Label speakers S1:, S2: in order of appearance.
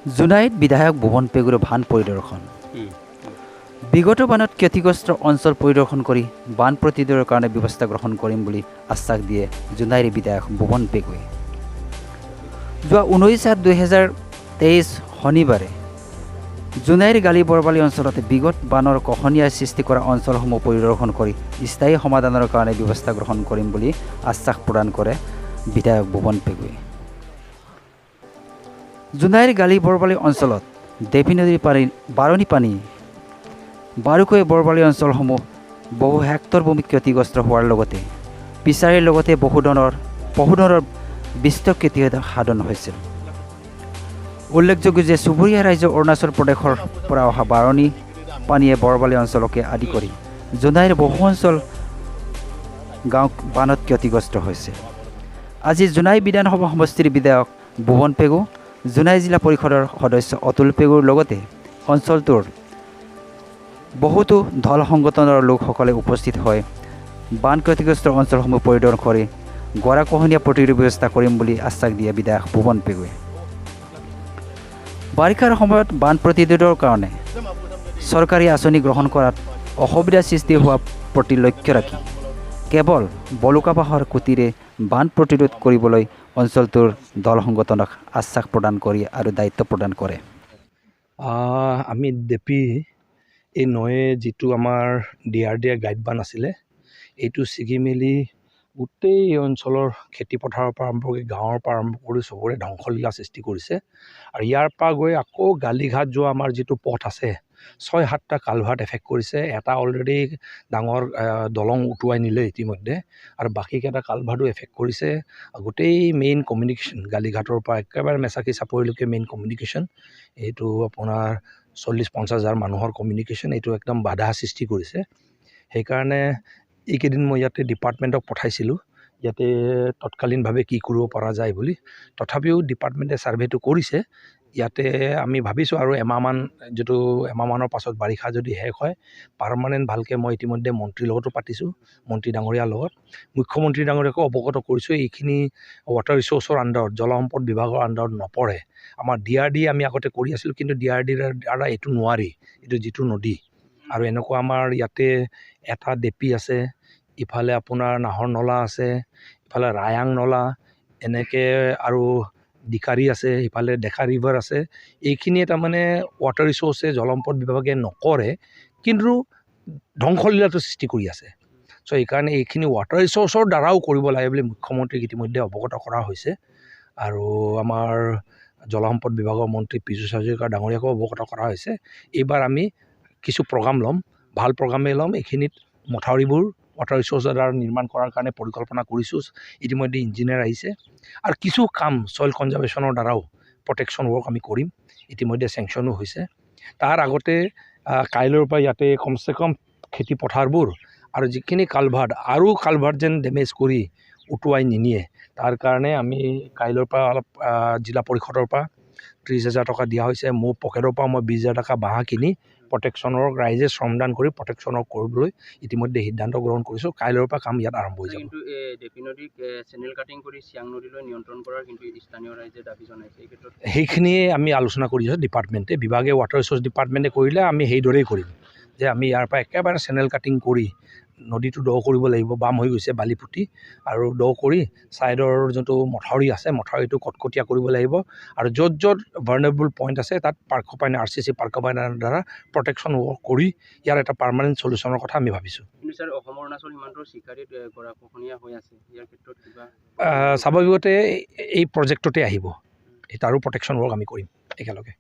S1: জোনাইত বিধায়ক ভুৱন পেগুৰ বান পৰিদৰ্শন বিগত বানত ক্ষতিগ্ৰস্ত অঞ্চল পৰিদৰ্শন কৰি বান প্ৰতিৰোধৰ কাৰণে ব্যৱস্থা গ্ৰহণ কৰিম বুলি আশ্বাস দিয়ে জোনাইৰ বিধায়ক ভুৱন পেগুৱে। যোৱা 19/7/2023 শনিবাৰে জোনাইৰ গালি বৰবালি অঞ্চলত বিগত বানৰ কহনীয়াৰ সৃষ্টি কৰা অঞ্চলসমূহ পৰিদৰ্শন কৰি স্থায়ী সমাধানৰ কাৰণে ব্যৱস্থা গ্ৰহণ কৰিম বুলি আশ্বাস প্ৰদান কৰে বিধায়ক ভুৱন পেগুৱে। জোনাইৰ গালি বৰবালি অঞ্চলত দেৱী নদীৰ বাৰণী পানী বাৰুকৈ বৰবালি অঞ্চলসমূহ বহু হেক্টৰ ভূমি ক্ষতিগ্ৰস্ত হোৱাৰ লগতে পিছাৰীৰ লগতে বহু ধৰণৰ বিস্তৰ ক্ষতি সাধন হৈছিল। উল্লেখযোগ্য যে চুবুৰীয়া ৰাজ্য অৰুণাচল প্ৰদেশৰ পৰা অহা বাৰণী পানীয়ে বৰবালি অঞ্চলকে আদি কৰি জোনাইৰ বহু অঞ্চল গাঁও বানত ক্ষতিগ্ৰস্ত হৈছে। আজি জোনাই বিধানসভা সমষ্টিৰ বিধায়ক ভুৱন পেগু, জোনাই জিলা পৰিষদৰ সদস্য অতুল পেগুৰ লগতে অঞ্চলটোৰ বহুতো দল সংগঠনৰ লোকসকলে উপস্থিত হৈ বান ক্ষতিগ্ৰস্ত অঞ্চলসমূহ পৰিদৰ্শন কৰি গৰাখহনীয়া প্ৰতিৰোধ ব্যৱস্থা কৰিম বুলি আশ্বাস দিয়ে বিধায়ক ভুৱন পেগুৱে। বাৰিষাৰ সময়ত বান প্ৰতিৰোধৰ কাৰণে চৰকাৰী আঁচনি গ্ৰহণ কৰাত অসুবিধাৰ সৃষ্টি হোৱাৰ প্ৰতি লক্ষ্য ৰাখি কেৱল বলুকাবাহৰ খুঁটিৰে বান প্ৰতিৰোধ কৰিবলৈ অঞ্চলটোৰ দল সংগঠনক আশ্বাস প্ৰদান কৰি আৰু দায়িত্ব প্ৰদান কৰে।
S2: আমি দেপি এই নয়ে যিটো আমাৰ DRDA গাইড বান আছিলে এইটো ছিগি মেলি গোটেই এই অঞ্চলৰ খেতিপথাৰৰ পৰা আৰম্ভ কৰি গাঁৱৰ পৰা আৰম্ভ কৰি চবৰে ধ্বংসলীলা সৃষ্টি কৰিছে। আৰু ইয়াৰ পৰা গৈ আকৌ গালিঘাট যোৱা আমাৰ যিটো পথ আছে 6-7টা কালভাৰ্ট এফেক্ট কৰিছে। এটা অলৰেডি ডাঙৰ দলং উটুৱাই নিলে ইতিমধ্যে, আৰু বাকীকেইটা কালভাৰ্টো এফেক্ট কৰিছে। গোটেই মেইন কমিউনিকেশ্যন গালিঘাটৰ পৰা একেবাৰে মেচাকি চাপৰিলৈকে মেইন কমিউনিকেশ্যন এইটো আপোনাৰ 40-50 হাজাৰ মানুহৰ কমিউনিকেশ্যন এইটো একদম বাধা সৃষ্টি কৰিছে। সেইকাৰণে এইকেইদিন মই ইয়াতে ডিপাৰ্টমেণ্টক পঠাইছিলোঁ ইয়াতে তৎকালীনভাৱে কি কৰিব পৰা যায় বুলি। তথাপিও ডিপাৰ্টমেণ্টে ছাৰ্ভেটো কৰিছে। ইয়াতে আমি ভাবিছোঁ আৰু এমাহমানৰ পাছত বাৰিষা যদি শেষ হয় পাৰ্মানেণ্ট ভালকৈ মই ইতিমধ্যে মন্ত্ৰীৰ লগতো পাতিছোঁ, মন্ত্ৰী ডাঙৰীয়াৰ লগত। মুখ্যমন্ত্ৰী ডাঙৰীয়াকো অৱগত কৰিছোঁ এইখিনি ৱাটাৰ ৰিচোৰ্চৰ আণ্ডাৰত জলসম্পদ বিভাগৰ আণ্ডাৰত নপৰে। আমাৰ DRDA আমি আগতে কৰি আছিলোঁ, কিন্তু DRDAৰ দ্বাৰা এইটো নোৱাৰি, এইটো যিটো নদী। আৰু এনেকুৱা আমাৰ ইয়াতে এটা দেপী আছে, ইফালে আপোনাৰ নাহৰ নলা আছে, ইফালে ৰায়াং নলা, এনেকৈ আৰু ডিকাৰী আছে, ইফালে ডেকা ৰিভাৰ আছে। এইখিনিয়ে তাৰমানে ৱাটাৰ ৰিচোৰ্চে জলসম্পদ বিভাগে নকৰে, কিন্তু ধ্বংসলীলাটো সৃষ্টি কৰি আছে। চ' এইকাৰণে এইখিনি ৱাটাৰ ৰিচোৰ্চৰ দ্বাৰাও কৰিব লাগে বুলি মুখ্যমন্ত্ৰীক ইতিমধ্যে অৱগত কৰা হৈছে। আৰু আমাৰ জলসম্পদ বিভাগৰ মন্ত্ৰী পীযুষ হাজৰিকা ডাঙৰীয়াকো অৱগত কৰা হৈছে। এইবাৰ আমি কিছু প্ৰগ্ৰাম ল'ম, ভাল প্ৰগ্ৰামেই ল'ম। এইখিনিত মথাউৰিবোৰ ৱাটাৰ ৰিচোৰ্চৰ দ্বাৰা নিৰ্মাণ কৰাৰ কাৰণে পৰিকল্পনা কৰিছোঁ। ইতিমধ্যে ইঞ্জিনিয়াৰ আহিছে, আৰু কিছু কাম ছইল কনজাৰ্ভেশ্যনৰ দ্বাৰাও প্ৰটেকশ্যন ৱৰ্ক আমি কৰিম, ইতিমধ্যে চেংচনো হৈছে। তাৰ আগতে কাইলৈৰ পৰা ইয়াতে কমচে কম খেতি পথাৰবোৰ আৰু যিখিনি কালভাৰ্ট যেন ডেমেজ কৰি উটুৱাই নিনিয়ে, তাৰ কাৰণে আমি কাইলৈৰ পৰা অলপ জিলা পৰিষদৰ পৰা 30,000 টকা দিয়া হৈছে। মোৰ পকেটৰ পৰা মই 20,000 টকা বাঁহ কিনি প্ৰটেকশ্যনৰ ৰাইজে শ্ৰমদান কৰি প্ৰটেকশ্যনৰ কৰিবলৈ ইতিমধ্যে সিদ্ধান্ত গ্ৰহণ কৰিছোঁ। কাইলৈৰ পৰা কাম ইয়াত আৰম্ভ হৈ যাব।
S3: কিন্তু দেপী নদীক চেনেল কাটিং কৰি চিয়াং নদীলৈ নিয়ন্ত্ৰণ কৰাৰ কিন্তু স্থানীয় ৰাইজে দাবী জনাইছে। এই ক্ষেত্ৰত
S2: সেইখিনিয়ে আমি আলোচনা কৰি আছোঁ ডিপাৰ্টমেণ্টে, বিভাগে ৱাটাৰ ৰিচোৰ্চ ডিপাৰ্টমেণ্টে কৰিলে আমি সেইদৰেই কৰিম, যে আমি ইয়াৰ পৰা একেবাৰে চেনেল কাটিং কৰি নদীটো দ কৰিব লাগিব। বাম হৈ গৈছে বালি পুতি, আৰু দ কৰি ছাইডৰ যোনটো মথাউৰি আছে মথাউৰিটো কটকটীয়া কৰিব লাগিব। আৰু য'ত য'ত ভাৰ্নেবল পইণ্ট আছে তাত RCC পাৰ্কবাইনৰ দ্বাৰা প্ৰটেকশ্যন ৱৰ্ক কৰি ইয়াৰ এটা পাৰ্মানেণ্ট চলিউশ্যনৰ কথা আমি ভাবিছোঁ।
S3: কিন্তু ছাৰ অসম অৰুণাচল সীমান্তৰ চিকাৰীত গৰাখহনীয়া হৈ আছে, ইয়াৰ ক্ষেত্ৰত কিবা
S2: স্বাভাৱিকতে এই প্ৰজেক্টতে আহিব, তাৰো প্ৰটেকশ্যন ৱৰ্ক আমি কৰিম একেলগে।